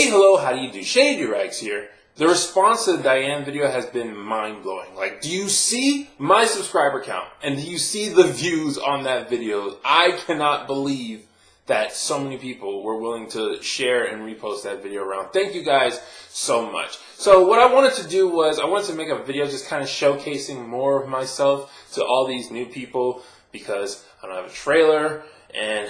Hey, hello, how do you do? Shady, Doorags here. The response to the Diane video has been mind-blowing. Like, do you see my subscriber count? And do you see the views on that video? I cannot believe that so many people were willing to share and repost that video around. Thank you guys so much. So what I wanted to do was, I wanted to make a video just kind of showcasing more of myself to all these new people because I don't have a trailer and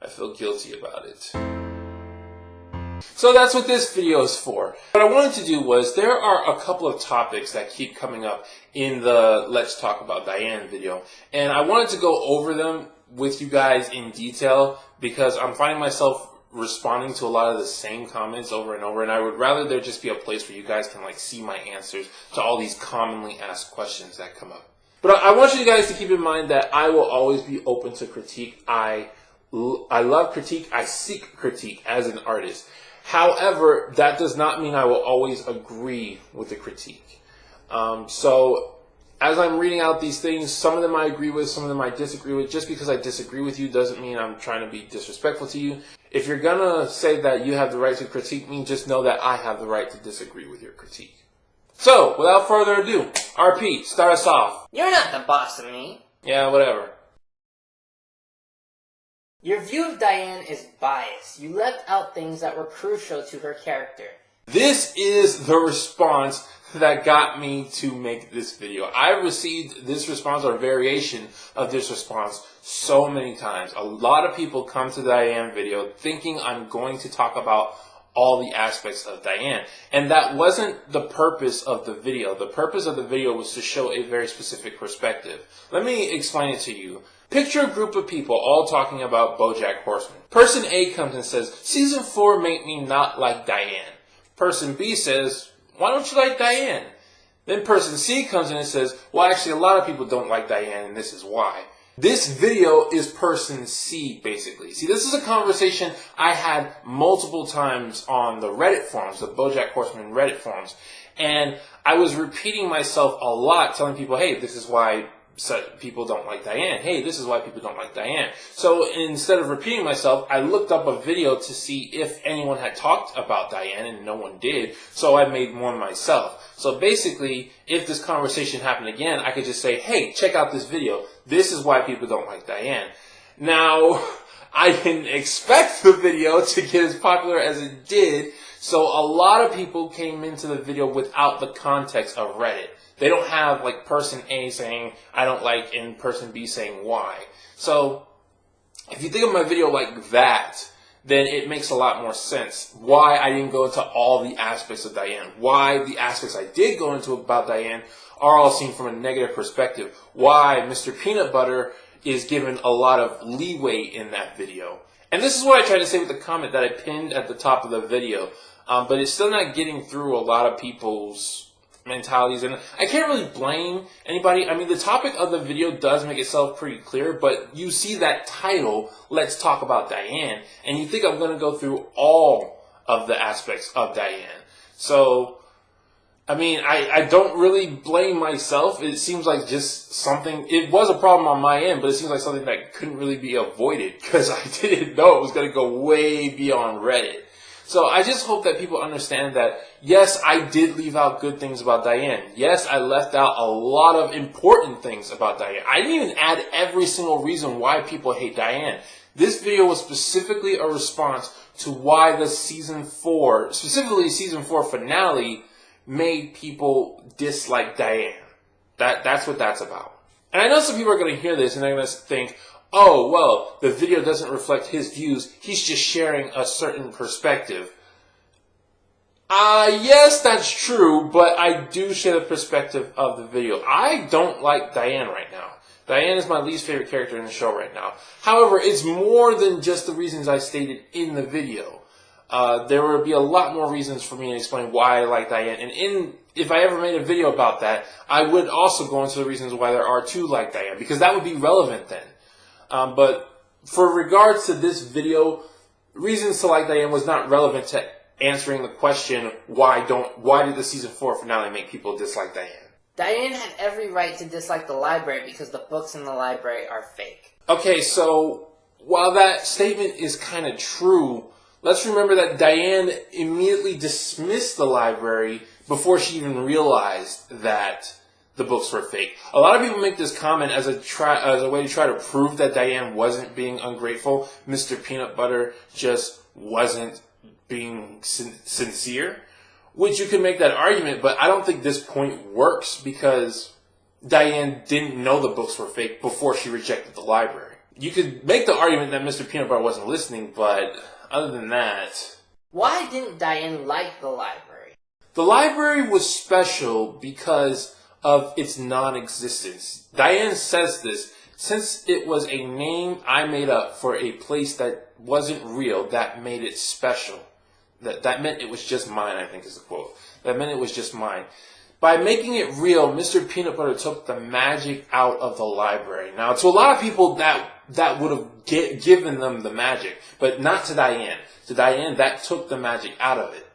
I feel guilty about it. So that's what this video is for. What I wanted to do was, there are a couple of topics that keep coming up in the Let's Talk About Diane video, and I wanted to go over them with you guys in detail because I'm finding myself responding to a lot of the same comments over and over, and I would rather there just be a place where you guys can like see my answers to all these commonly asked questions that come up. But I want you guys to keep in mind that I will always be open to critique. I love critique. I seek critique as an artist. However, that does not mean I will always agree with the critique. So as I'm reading out these things, some of them I agree with, some of them I disagree with. Just because I disagree with you doesn't mean I'm trying to be disrespectful to you. If you're gonna say that you have the right to critique me, just know that I have the right to disagree with your critique. So, without further ado, RP, start us off. You're not the boss of me. Yeah, whatever. Your view of Diane is biased. You left out things that were crucial to her character. This is the response that got me to make this video. I received this response or variation of this response so many times. A lot of people come to the Diane video thinking I'm going to talk about all the aspects of Diane. And that wasn't the purpose of the video. The purpose of the video was to show a very specific perspective. Let me explain it to you. Picture a group of people all talking about BoJack Horseman. Person A comes and says, Season 4 made me not like Diane. Person B says, why don't you like Diane? Then person C comes in and says, well, actually, a lot of people don't like Diane, and this is why. This video is person C, basically. See, this is a conversation I had multiple times on the Reddit forums, the BoJack Horseman Reddit forums. And I was repeating myself a lot, telling people, hey, this is why people don't like Diane. Hey, this is why people don't like Diane. So instead of repeating myself, I looked up a video to see if anyone had talked about Diane, and no one did. So I made one myself. So basically, if this conversation happened again, I could just say, hey, check out this video. This is why people don't like Diane. Now, I didn't expect the video to get as popular as it did. So a lot of people came into the video without the context of Reddit. They don't have like person A saying, I don't like, and person B saying why. So if you think of my video like that, then it makes a lot more sense why I didn't go into all the aspects of Diane. Why the aspects I did go into about Diane are all seen from a negative perspective. Why Mr. Peanut Butter is given a lot of leeway in that video. And this is what I tried to say with the comment that I pinned at the top of the video. But it's still not getting through a lot of people's mentalities, and I can't really blame anybody. I mean, the topic of the video does make itself pretty clear, but you see that title, Let's Talk About Diane, and you think I'm going to go through all of the aspects of Diane. So, I mean, I don't really blame myself. It seems like just something, it was a problem on my end, but it seems like something that couldn't really be avoided, because I didn't know it was going to go way beyond Reddit. So I just hope that people understand that, yes, I did leave out good things about Diane. Yes, I left out a lot of important things about Diane. I didn't even add every single reason why people hate Diane. This video was specifically a response to why the Season 4, specifically Season 4 finale, made people dislike Diane. That's what that's about. And I know some people are going to hear this and they're going to think, oh, well, the video doesn't reflect his views. He's just sharing a certain perspective. Yes, that's true, but I do share the perspective of the video. I don't like Diane right now. Diane is my least favorite character in the show right now. However, it's more than just the reasons I stated in the video. There will be a lot more reasons for me to explain why I like Diane. And if I ever made a video about that, I would also go into the reasons why there are two like Diane, because that would be relevant then. But for regards to this video, reasons to like Diane was not relevant to answering the question, why did the Season 4 finale make people dislike Diane? Diane had every right to dislike the library because the books in the library are fake. Okay, so while that statement is kind of true, Let's remember that Diane immediately dismissed the library before she even realized that the books were fake. A lot of people make this comment as a way to try to prove that Diane wasn't being ungrateful. Mr. Peanut Butter just wasn't being sincere, which you can make that argument, but I don't think this point works because Diane didn't know the books were fake before she rejected the library. You could make the argument that Mr. Peanut Butter wasn't listening, but other than that... Why didn't Diane like the library? The library was special because of its non-existence. Diane says this, since it was a name I made up for a place that wasn't real, that made it special. That meant it was just mine, I think is the quote. That meant it was just mine. By making it real, Mr. Peanut Butter took the magic out of the library. Now, to a lot of people, that would have given them the magic, but not to Diane. To Diane, that took the magic out of it.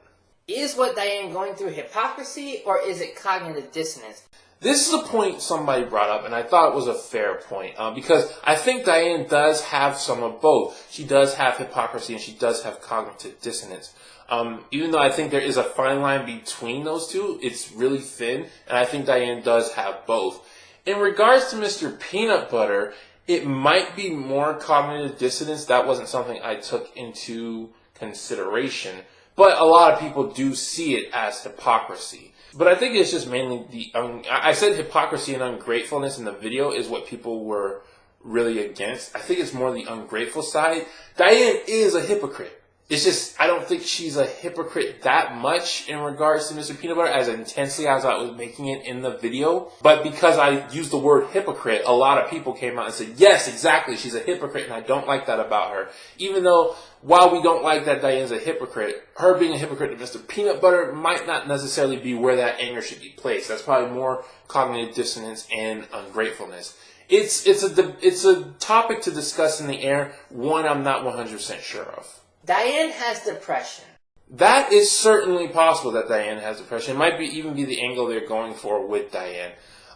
Is what Diane going through hypocrisy, or is it cognitive dissonance? This is a point somebody brought up, and I thought it was a fair point, because I think Diane does have some of both. She does have hypocrisy, and she does have cognitive dissonance. Even though I think there is a fine line between those two, it's really thin, and I think Diane does have both. In regards to Mr. Peanut Butter, it might be more cognitive dissonance. That wasn't something I took into consideration, but a lot of people do see it as hypocrisy. But I think it's just mainly I said hypocrisy and ungratefulness in the video is what people were really against. I think it's more the ungrateful side. Diane is a hypocrite. It's just, I don't think she's a hypocrite that much in regards to Mr. Peanut Butter as intensely as I was making it in the video. But because I used the word hypocrite, a lot of people came out and said, yes, exactly, she's a hypocrite, and I don't like that about her. Even though, while we don't like that Diane's a hypocrite, her being a hypocrite to Mr. Peanut Butter might not necessarily be where that anger should be placed. That's probably more cognitive dissonance and ungratefulness. It's a topic to discuss in the air, one I'm not 100% sure of. Diane has depression. That is certainly possible that Diane has depression. It might even be the angle they're going for with Diane.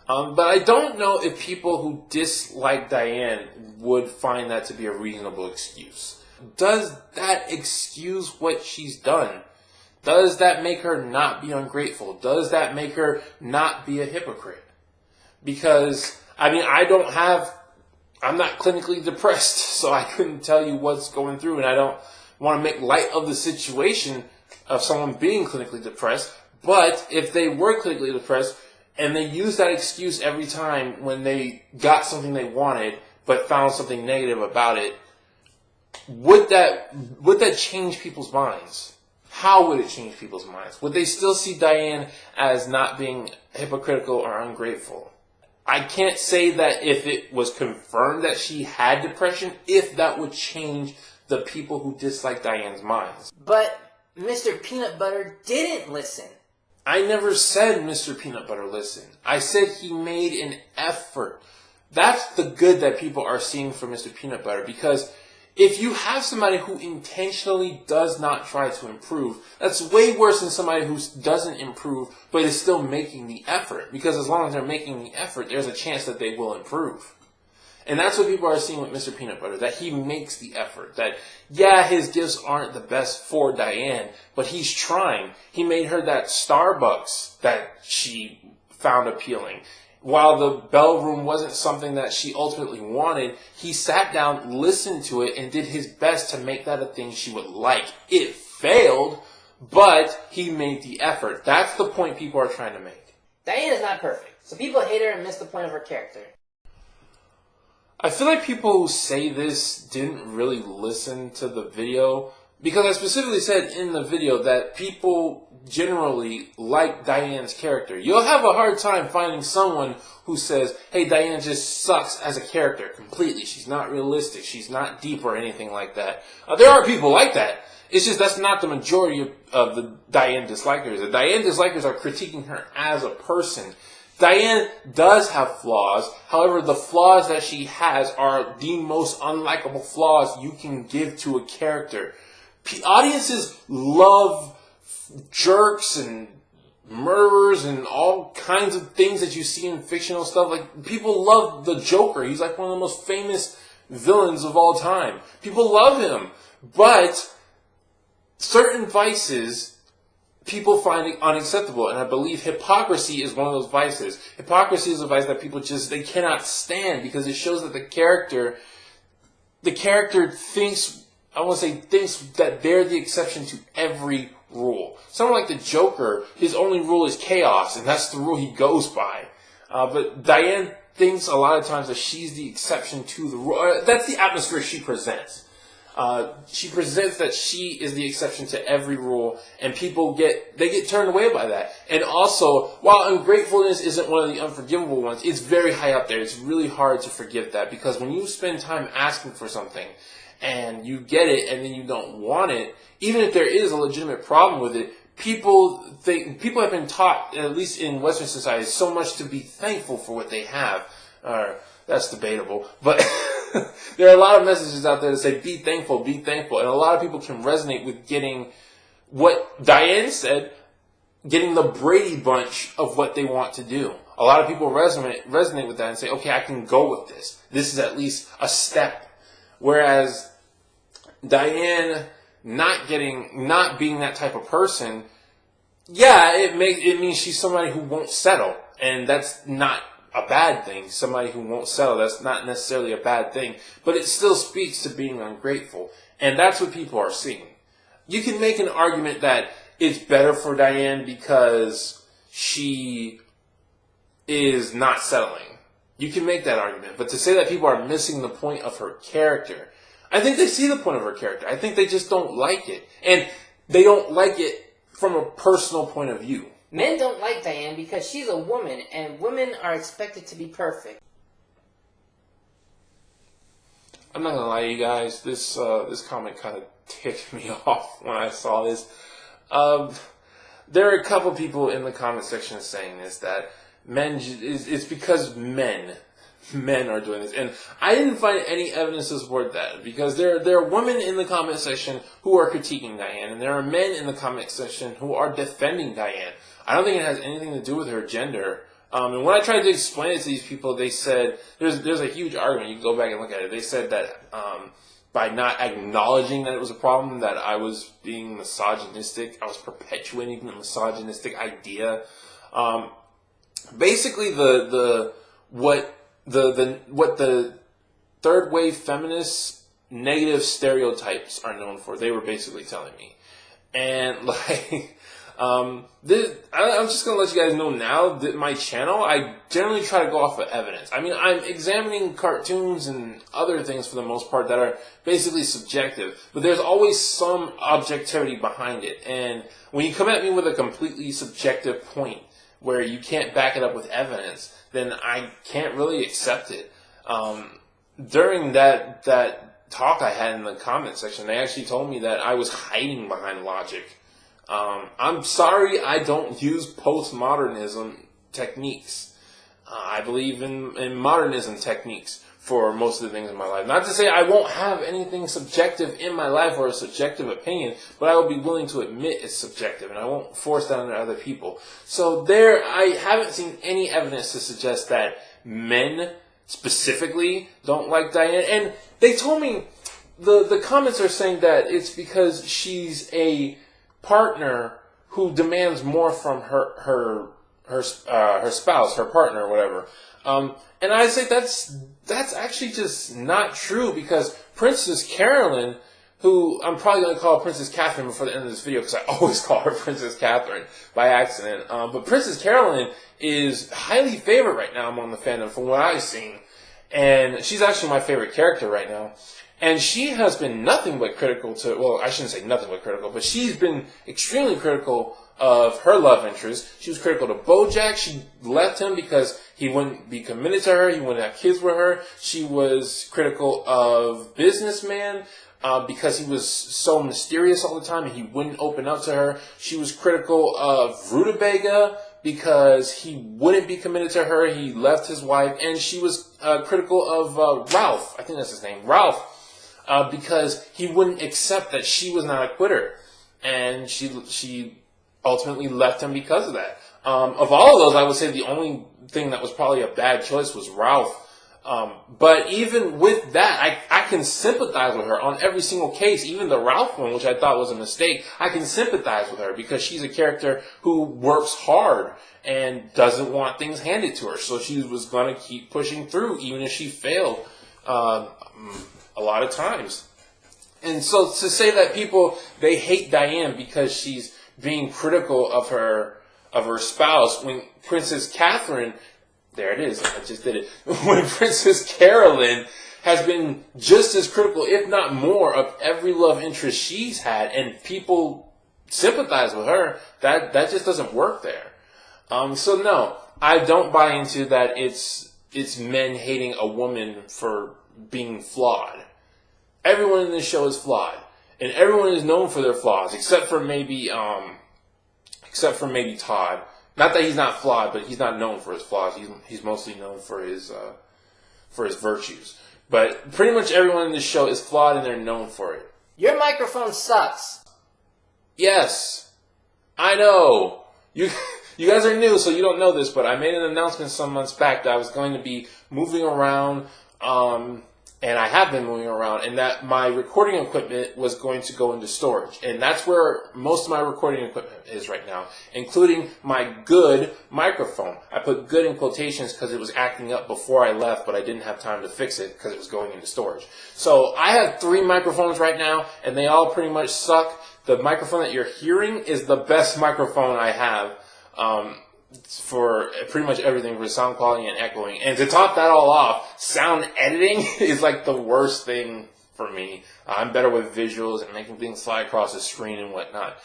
But I don't know if people who dislike Diane would find that to be a reasonable excuse. Does that excuse what she's done? Does that make her not be ungrateful? Does that make her not be a hypocrite? Because, I'm not clinically depressed, so I couldn't tell you what's going through, and I don't want to make light of the situation of someone being clinically depressed. But if they were clinically depressed and they used that excuse every time when they got something they wanted but found something negative about it, would that change people's minds? How would it change people's minds? Would they still see Diane as not being hypocritical or ungrateful? I can't say that if it was confirmed that she had depression, if that would change the people who dislike Diane's minds. But Mr. Peanut Butter didn't listen. I never said Mr. Peanut Butter listened. I said he made an effort. That's the good that people are seeing from Mr. Peanut Butter, because if you have somebody who intentionally does not try to improve, that's way worse than somebody who doesn't improve but is still making the effort. Because as long as they're making the effort, there's a chance that they will improve. And that's what people are seeing with Mr. Peanut Butter, that he makes the effort. That, yeah, his gifts aren't the best for Diane, but he's trying. He made her that Starbucks that she found appealing. While the bell room wasn't something that she ultimately wanted, he sat down, listened to it, and did his best to make that a thing she would like. It failed, but he made the effort. That's the point people are trying to make. Diane is not perfect, so people hate her and miss the point of her character. I feel like people who say this didn't really listen to the video, because I specifically said in the video that people generally like Diane's character. You'll have a hard time finding someone who says, hey, Diane just sucks as a character completely. She's not realistic. She's not deep or anything like that. There are people like that. It's just that's not the majority of the Diane dislikers. The Diane dislikers are critiquing her as a person. Diane does have flaws. However, the flaws that she has are the most unlikable flaws you can give to a character. Audiences love jerks and murderers and all kinds of things that you see in fictional stuff. Like, people love the Joker. He's like one of the most famous villains of all time. People love him. But certain vices people find it unacceptable, and I believe hypocrisy is one of those vices. Hypocrisy is a vice that people they cannot stand, because it shows that the character thinks that they're the exception to every rule. Someone like the Joker, his only rule is chaos, and that's the rule he goes by. But Diane thinks a lot of times that she's the exception to the rule. That's the atmosphere she presents. She presents that she is the exception to every rule, and people get turned away by that. And also, while ungratefulness isn't one of the unforgivable ones, it's very high up there. It's really hard to forgive that, because when you spend time asking for something, and you get it, and then you don't want it, even if there is a legitimate problem with it, people have been taught, at least in Western society, so much to be thankful for what they have. That's debatable, but there are a lot of messages out there that say, be thankful, and a lot of people can resonate with getting what Diane said, getting the Brady Bunch of what they want to do. A lot of people resonate with that and say, okay, I can go with this. This is at least a step. Whereas Diane not being that type of person, yeah, it means she's somebody who won't settle, and that's not a bad thing. Somebody who won't settle, that's not necessarily a bad thing, but it still speaks to being ungrateful, and that's what people are seeing. You can make an argument that it's better for Diane because she is not settling. You can make that argument, but to say that people are missing the point of her character, I think they see the point of her character. I think they just don't like it, and they don't like it from a personal point of view. Men don't like Diane because she's a woman, and women are expected to be perfect. I'm not gonna lie to you guys, this comment kind of ticked me off when I saw this. There are a couple people in the comment section saying this, that it's because men are doing this, and I didn't find any evidence to support that, because there are women in the comment section who are critiquing Diane, and there are men in the comment section who are defending Diane. I don't think it has anything to do with her gender. And when I tried to explain it to these people, they said there's a huge argument. You can go back and look at it. They said that by not acknowledging that it was a problem, that I was being misogynistic. I was perpetuating the misogynistic idea. Basically, what the third wave feminists negative stereotypes are known for. They were basically telling me, and like. I'm just going to let you guys know now that my channel, I generally try to go off of evidence. I mean, I'm examining cartoons and other things for the most part that are basically subjective, but there's always some objectivity behind it. And when you come at me with a completely subjective point where you can't back it up with evidence, then I can't really accept it. During that talk I had in the comment section, they actually told me that I was hiding behind logic. I'm sorry, I don't use postmodernism techniques. I believe in modernism techniques for most of the things in my life. Not to say I won't have anything subjective in my life or a subjective opinion, but I will be willing to admit it's subjective, and I won't force that on other people. So I haven't seen any evidence to suggest that men specifically don't like Diane. And they told me, the comments are saying that it's because she's a partner who demands more from her spouse, her partner, or whatever. And I say that's actually just not true, because Princess Carolyn, who I'm probably going to call Princess Catherine before the end of this video, because I always call her Princess Catherine by accident. But Princess Carolyn is highly favored right now among the fandom from what I've seen. And she's actually my favorite character right now. And she has been nothing but critical to, well, I shouldn't say nothing but critical, but she's been extremely critical of her love interest. She was critical to Bojack. She left him because he wouldn't be committed to her. He wouldn't have kids with her. She was critical of Businessman because he was so mysterious all the time and he wouldn't open up to her. She was critical of Rutabaga because he wouldn't be committed to her. He left his wife. And she was critical of Ralph. I think that's his name. Ralph. Because he wouldn't accept that she was not a quitter, and she ultimately left him because of that. Of all of those, I would say the only thing that was probably a bad choice was Ralph. But even with that, I can sympathize with her on every single case. Even the Ralph one, which I thought was a mistake, I can sympathize with her because she's a character who works hard and doesn't want things handed to her. So she was going to keep pushing through, even if she failed a lot of times. And so to say that people, they hate Diane because she's being critical of her spouse, when Princess Catherine, there it is, I just did it, when Princess Carolyn has been just as critical, if not more, of every love interest she's had, and people sympathize with her, that just doesn't work there. So no, I don't buy into that it's men hating a woman for being flawed. Everyone in this show is flawed, and everyone is known for their flaws, except for maybe Todd. Not that he's not flawed, but he's not known for his flaws. He's mostly known for his virtues. But pretty much everyone in this show is flawed, and they're known for it. Your microphone sucks. Yes, I know. You guys are new, so you don't know this, but I made an announcement some months back that I was going to be moving around. And I have been moving around, and that my recording equipment was going to go into storage. And that's where most of my recording equipment is right now, including my good microphone. I put good in quotations because it was acting up before I left, but I didn't have time to fix it because it was going into storage. So I have 3 microphones right now, and they all pretty much suck. The microphone that you're hearing is the best microphone I have. For pretty much everything for sound quality and echoing. And to top that all off, sound editing is like the worst thing for me. I'm better with visuals and making things fly across the screen and whatnot.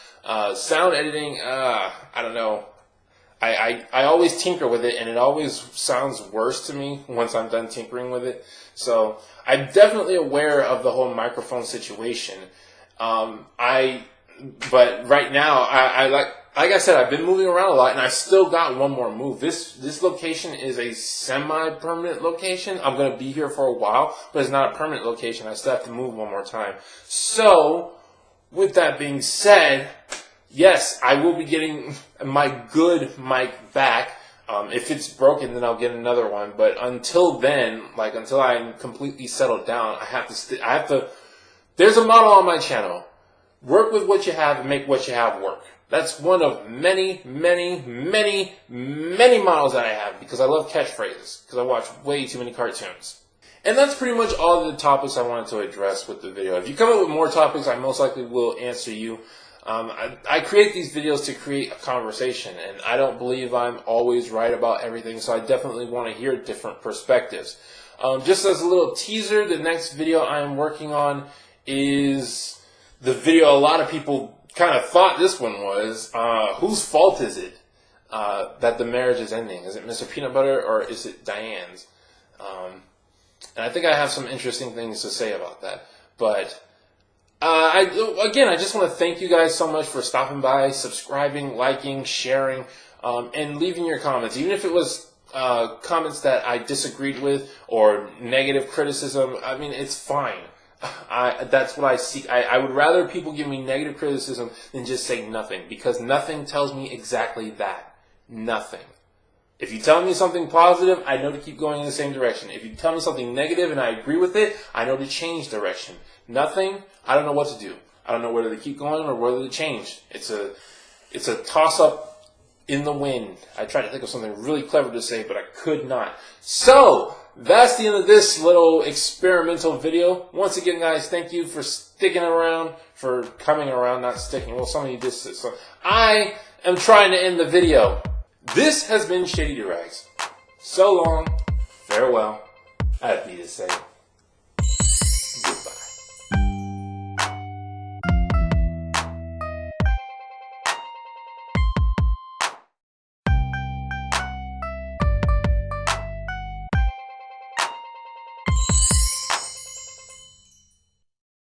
Sound editing, I don't know. I always tinker with it, and it always sounds worse to me once I'm done tinkering with it. So I'm definitely aware of the whole microphone situation. But right now, like I said, I've been moving around a lot, and I still got one more move. This location is a semi-permanent location. I'm going to be here for a while, but it's not a permanent location. I still have to move one more time. So, with that being said, yes, I will be getting my good mic back. If it's broken, then I'll get another one. But until then, until I'm completely settled down, I have to. There's a motto on my channel: work with what you have and make what you have work. That's one of many, many, many, many models that I have because I love catchphrases, because I watch way too many cartoons. And that's pretty much all of the topics I wanted to address with the video. If you come up with more topics, I most likely will answer you. I create these videos to create a conversation, and I don't believe I'm always right about everything, so I definitely want to hear different perspectives. Just as a little teaser, the next video I am working on is the video a lot of people kind of thought this one was, whose fault is it that the marriage is ending? Is it Mr. Peanutbutter or is it Diane's? And I think I have some interesting things to say about that. But I just want to thank you guys so much for stopping by, subscribing, liking, sharing, and leaving your comments. Even if it was comments that I disagreed with or negative criticism, I mean, it's fine. That's what I seek. I would rather people give me negative criticism than just say nothing, because nothing tells me exactly that. Nothing. If you tell me something positive, I know to keep going in the same direction. If you tell me something negative and I agree with it, I know to change direction. Nothing, I don't know what to do. I don't know whether to keep going or whether to change. It's a toss-up in the wind. I tried to think of something really clever to say, but I could not. So, that's the end of this little experimental video. Once again, guys, thank you for sticking around, for coming around, not sticking. Well, some of you did. So I am trying to end the video. This has been Shady Doorags. So long, farewell, I'd be to say.